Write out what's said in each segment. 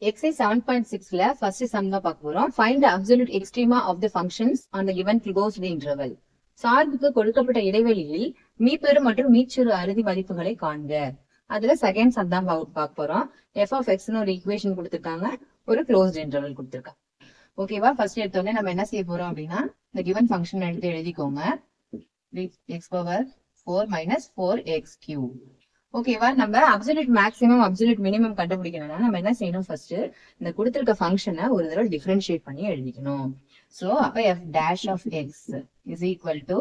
Exercise 7.6ல first sum தான் பார்க்க போறோம். Find the absolute extrema of the functions on the given closed interval. சார்புக்கு கொடுக்கப்பட்ட இடைவெளியில் மீப்பெரு மற்றும் மீச்சிறு அறுதி மதிப்புகளை காண்க. அதுல செகண்ட் சம் தான் பார்க்க போறோம். f of x னு ஒரு ஈக்குவேஷன் கொடுத்திருக்காங்க, ஒரு க்ளோஸ்ட் இன்டர்வல் கொடுத்திருக்காங்க. ஓகேவா? ஃபர்ஸ்ட் எடுத்தோடனே நம்ம என்ன செய்ய போறோம் அப்படின்னா, இந்த given function எடுத்து எழுதிக்கோங்க. x power 4 minus 4x cube. ஓகேவா? நம்ம அப்சல்யூட் மேக்ஸிமம் அப்சல்யூட் மினிமம் கண்டுபிடிக்கணும்னா நம்ம என்ன செய்யணும், ஃபர்ஸ்ட் இந்த கொடுத்திருக்க ஃபங்க்ஷனை ஒரு தடவை டிஃபரன்ஷியேட் பண்ணி எழுதிக்கணும். சோ அப்ப f dash of x is equal to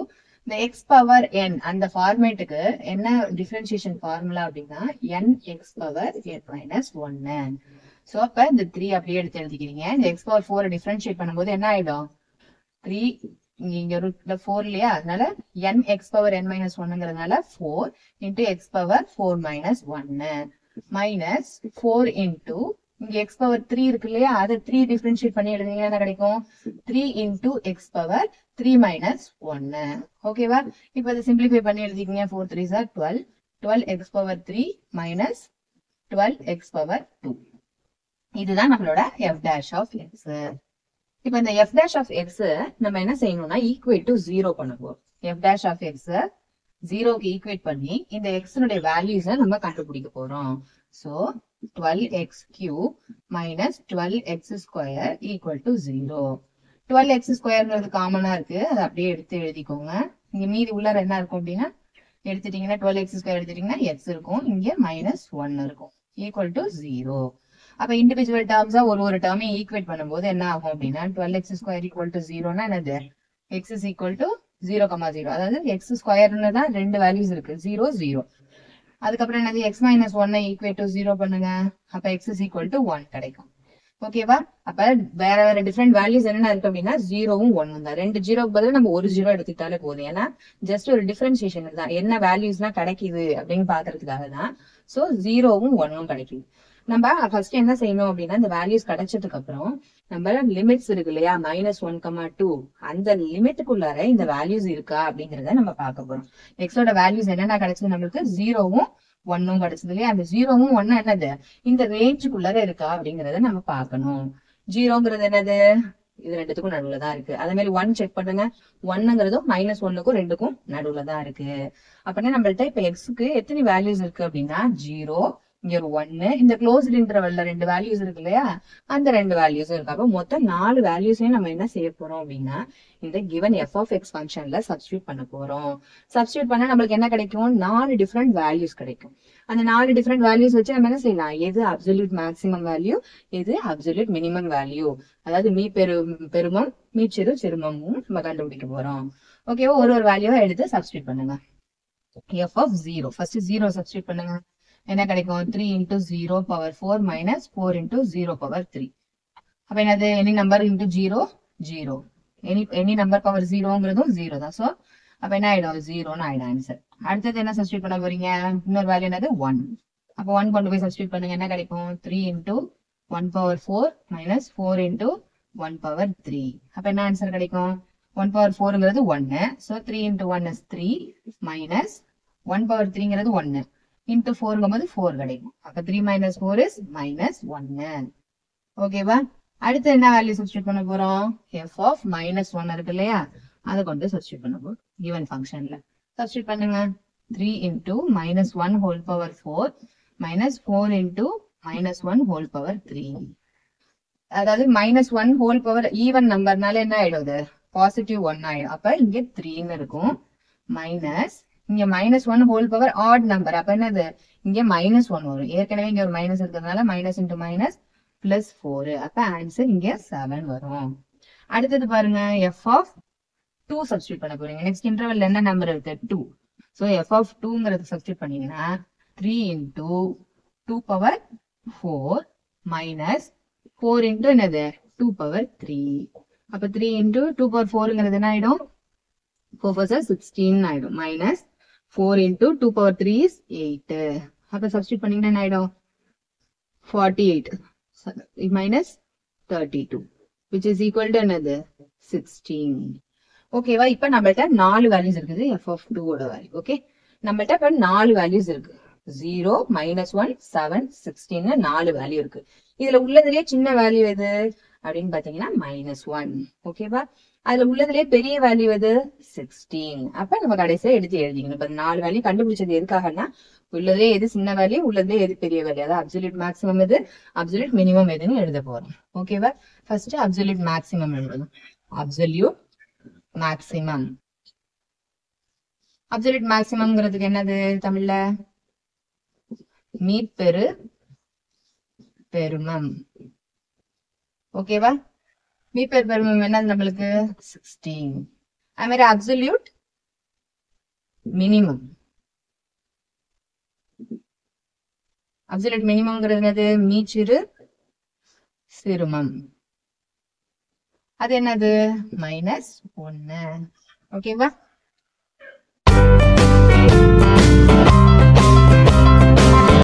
இந்த x power n அந்த ஃபார்மேட்டுக்கு என்ன டிஃபரன்ஷியேஷன் ஃபார்முலா அப்படின்னா n x power n minus 1. So அப்ப இந்த 3 அப்படியே எடுத்து எழுதிக்கிறீங்க. இந்த x power 4 டிஃபரன்ஷியேட் பண்ணும்போது என்ன ஆயிடும், 3 இங்க ரூட்ல 4 இல்லையா, அதனால n x power n minus 1ங்கிறதுனால 4 into x power 4 minus 1 minus 4 into இங்க x power 3 இருக்கு இல்லையா, அதை 3 டிஃபரன்ஷியேட் பண்ணி எழுதிங்கன்னா என்ன கிடைக்கும், 3 into x power 3 minus 1. ஓகேவா? இப்போ அதை சிம்பிளிஃபை பண்ணி எழுதிக்கீங்க. 4 3s are 12, 12x power 3 minus 12x power 2. இதுதான் நம்மளோட f dash of x. இப்ப இந்த f dash of x நம்ம என்ன செய்யணும்னா ஈக்குவேட் டு 0 பண்ண போறோம். f dash of x 0க்கு ஈக்குவேட் பண்ணி இந்த x னுடைய வேல்யூஸை நம்ம கண்டுபிடிக்க போறோம். So 12x cube minus 12x square equal to 0. 12x squareங்கிறது காமனா இருக்கு, அதை அப்படியே எடுத்து எழுதிக்கோங்க. இங்க மீதி உள்ளார என்ன இருக்கும் அப்படின்னா, எடுத்துட்டீங்கன்னா 12x square எடுத்துட்டீங்கன்னா x இருக்கும், இங்க minus 1 இருக்கும், equal to 0. அப்ப இண்டிவிஜுவல் டேர்ம்ஸா ஒரு டேர்மை ஈக்குவேட் பண்ணும்போது என்ன ஆகும் அப்படின்னா, 12x square equal to 0னா என்னது, x is equal to 0, 0. அதாவது x ஸ்கொயர்னு தான் ரெண்டு வேல்யூஸ் இருக்கு, 0 0. அதுக்கப்புறம் என்னது, x minus 1 ஈக்குவேட் டு 0 பண்ணுங்க, அப்ப x is equal to 1 கிடைக்கும். ஓகேவா? அப்ப வேற வேற டிஃபரெண்ட் வேல்யூஸ் என்னென்ன இருக்கு அப்படின்னா 0வும் 1ம் தான். ரெண்டு ஜீரோக்கு பதிலா நம்ம ஒரு ஜீரோ எடுத்துக்கிட்டாலே போதும். ஏன்னா ஜஸ்ட் ஒரு டிஃபரன்சியேஷன் தான், என்ன வேல்யூஸ்லாம் கிடைக்குது அப்படின்னு பாக்குறதுக்காக தான். சோ 0வும் 1ம் கிடைக்குது. நம்ம ஃபர்ஸ்ட் என்ன செய்யணும் அப்படின்னா, இந்த வேல்யூஸ் கிடைச்சதுக்கு அப்புறம் நம்ம லிமிட்ஸ் இருக்கு இல்லையா, -1, 2 அந்த லிமிட்டுக்குள்ளார இந்த வேல்யூஸ் இருக்கா அப்படிங்கறத நம்ம பார்க்க போறோம். எக்ஸோட வேல்யூஸ் என்னென்ன கிடைச்சது, நம்மளுக்கு 0வும் 1ம் கிடைச்சது இல்லையா, அந்த 0வும் 1 என்னது இந்த ரேஞ்சுக்குள்ளார இருக்கா அப்படிங்கறத நம்ம பார்க்கணும். 0ங்கிறது என்னது, இது ரெண்டுத்துக்கும் நடுவுல தான் இருக்கு. அதே மாதிரி 1 செக் பண்ணுங்க, 1ங்கிறதும் -1க்கும் ரெண்டுக்கும் நடுவுல தான் இருக்கு. அப்படின்னா நம்மள்ட்ட இப்ப எக்ஸுக்கு எத்தனை வேல்யூஸ் இருக்கு அப்படின்னா 0, இங்க ஒரு 1, இந்த க்ளோஸ்ட் இன்டர்வல்ல ரெண்டு வேல்யூஸ் இருக்கு இல்லையா, அந்த ரெண்டு வேல்யூஸும் இருக்கு. அப்ப மொத்தம் 4 வேல்யூஸையும் நம்ம என்ன செய்ய போறோம் அப்படின்னா, இந்த given f of x ஃபங்க்ஷன்ல சப்ஸ்டிட்யூட் பண்ண போறோம். சப்ஸ்டிட்யூட் பண்ணா நம்மளுக்கு என்ன கிடைக்கும், 4 டிஃபரெண்ட் வேல்யூஸ் கிடைக்கும். அந்த 4 டிஃபரெண்ட் வேல்யூஸ் வச்சு நம்ம என்ன செய்யலாம், எது அப்சல்யூட் மேக்ஸிமம் வேல்யூ, எது அப்சல்யூட் மினிமம் வேல்யூ, அதாவது பெருமம் மீச்சிறு சிறுமமும் நம்ம கண்டுபிடிக்க போறோம். ஓகேவா? ஒரு வேல்யூவை எடுத்து சப்ஸ்டிட்யூட் பண்ணுங்க. f of 0 ஃபர்ஸ்ட் 0 சப்ஸ்டிட்யூட் பண்ணுங்க. என்ன கிடைக்கும், 3 into 0 power 4 minus 4 into 0 power 3. அப்ப என்னது, any number into 0 0, any number power 0ங்கிறதும் 0 தான். சோ அப்ப என்ன ஆயிடும், 0ன்னு ஆயிடும் ஆன்சர். அடுத்தது என்ன சப்ஸ்டிட்யூட் பண்ண போறீங்க, இன்னொரு வேல்யூ என்னது 1. அப்ப 1 கொண்டு போய் சப்ஸ்டிட்யூட் பண்ணுங்க. என்ன கிடைக்கும், 3 into 1 power 4 minus 4 into 1 power 3. அப்ப என்ன ஆன்சர் கிடைக்கும், 1 power 4ங்கிறது 1. So 3 into 1 is 3 minus 1 power 3ங்கிறது 1 into 4ங்கும்போது 4 கிடைக்கும். அப்ப 3 minus 4 is -1. ஓகேவா? அடுத்து என்ன வேல்யூ சப்ஸ்டிட்யூட் பண்ண போறோம், f of -1 இருக்கு இல்லையா, அதை கொண்டு சப்ஸ்டிட்யூட் பண்ண போறோம் given ஃபங்க்ஷன்ல. சப்ஸ்டிட்யூட் பண்ணுங்க. 3 into -1 whole power 4 minus 4 into -1 whole power 3. அதாவது -1 whole power ஈவன் நம்பர்னால என்ன ஆயிடும், பாசிட்டிவ் 1 ஆயிடும். அப்ப இங்க 3ன்னு இருக்கும், மைனஸ் இங்க -1 ஹோல் பவர் ஆட் நம்பர், அப்ப என்னது இங்க -1 வரும். ஏற்கனவே இங்க ஒரு மைனஸ் இருக்கிறதுனால மைனஸ் இன்டு மைனஸ் பிளஸ் 4. அப்ப ஆன்சர் இங்க 7 வரும். அடுத்தது பாருங்க, f of 2 சப்ஸ்டிட்யூட் பண்ண போறீங்க. நெக்ஸ்ட் இன்டர்வல்ல என்ன நம்பர் இருக்கு, 2. சோ f of 2ங்கிறது சப்ஸ்டிட்யூட் பண்ணீங்கன்னா 3 into 2 power 4 minus 4 into என்னது 2 power 3. அப்ப 3 into 2 power 4ங்கிறது என்ன ஆயிடும், 4 4s are 16 ஆயிடும், மைனஸ் 4 into 2 power 3 is 8. அப்ப சப்ஸ்டிட்யூட் பண்ணீங்கன்னா என்ன ஆயிடும், 48 minus 32 which is equal to என்னது 16. ஓகேவா? இப்ப நம்மள்ட்ட 4 வேல்யூஸ் இருக்குது f of 2 ஓட வேல்யூ. ஓகே, நம்மள்ட்ட இப்ப 4 வேல்யூஸ் இருக்கு. 0 -1 7 16 4 வேல்யூ இருக்கு. இதுல உள்ளதுலயே சின்ன வேல்யூ எது அப்படின்னு பாத்தீங்கன்னா -1. ஓகேவா? அதுல உள்ளதுலயே பெரிய வேல்யூ எது 16. அப்ப நம்ம கடைசியா எடுத்து எழுதிக்கணும். இப்ப 4 வேல்யூ கண்டுபிடிச்சது எதுக்காகனா உள்ளதுலயே எது சின்ன வேல்யூ, உள்ளதுலயே எது பெரிய வேல்யூ, அதாவது அப்சல்யூட் மேக்ஸிமம் எது, அப்சல்யூட் மினிமம் எதுன்னு எழுத போறோம். ஓகேவா? ஃபர்ஸ்ட் அப்சல்யூட் மேக்ஸிமம் எழுதணும். Absolute maximum. அப்சல்யூட் மேக்ஸிமம்ங்கிறதுக்கு என்னது தமிழ்ல? மீப்பெரு பெருமம். ஓகேவா? மீப்பெரு பெருமம் என்னது நம்மளுக்கு 16. அது மாதிரி அப்சல்யூட் மினிமம். அப்சல்யூட் மினிமம்ங்கிறது என்னது? மீச்சிறு சிறுமம். அது என்னது? -1. ஓகேவா?